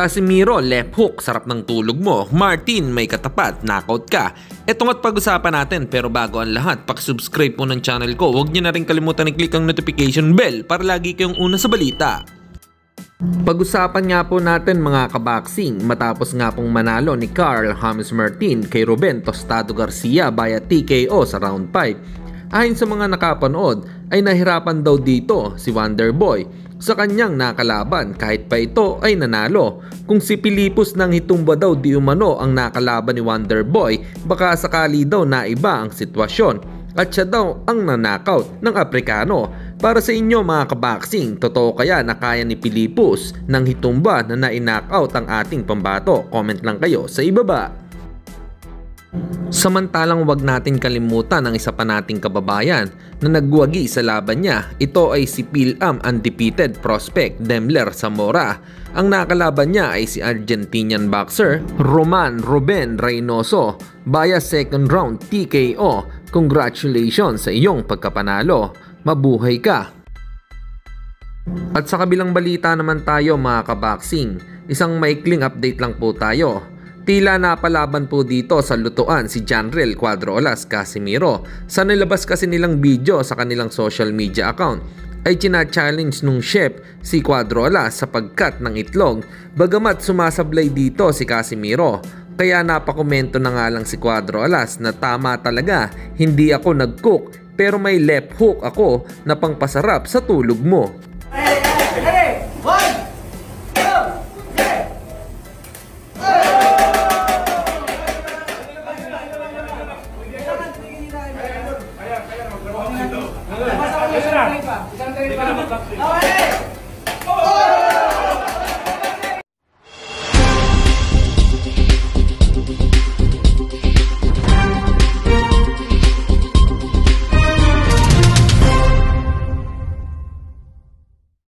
Casimiro, left hook, sarap ng tulog mo. Martin, may katapat, knockout ka. Eto nga't pag-usapan natin, pero bago ang lahat, pakisubscribe po ng channel ko. Huwag niyo na rin kalimutan i-click ang notification bell para lagi kayong una sa balita. Pag-usapan nga po natin mga kaboxing, matapos nga pong manalo ni Carl James Martin kay Ruben Tostado Garcia via TKO sa round 5. Ayon sa mga nakapanood, ay nahirapan daw dito si Wonderboy sa kanyang nakalaban kahit pa ito ay nanalo. Kung si Pilipos ng Hitumba daw di umano ang nakalaban ni Wonderboy, baka sakali daw na iba ang sitwasyon at siya daw ang nanakaut ng Aprikano. Para sa inyo mga kaboxing, totoo kaya na kaya ni Pilipos ng Hitumba na na-knockout ang ating pambato? Comment lang kayo sa ibaba. Samantalang wag natin kalimutan ang isa pa nating kababayan na nagwagi sa laban niya. Ito ay si Phil-Am undefeated prospect Demler Zamora. Ang nakalaban niya ay si Argentinian boxer Roman Ruben Reynoso via second round TKO. Congratulations sa iyong pagkapanalo. Mabuhay ka! At sa kabilang balita naman tayo mga kaboxing, isang maikling update lang po tayo. Tila napalaban po dito sa lutuan si Janrel Cuadrolas Casimiro. Sa nilabas kasi nilang video sa kanilang social media account ay china-challenge nung chef si Cuadrolas sa pagkat ng itlog, bagamat sumasablay dito si Casimiro. Kaya napakomento na nga lang si Cuadrolas na tama talaga, hindi ako nag-cook pero may left hook ako na pangpasarap sa tulog mo.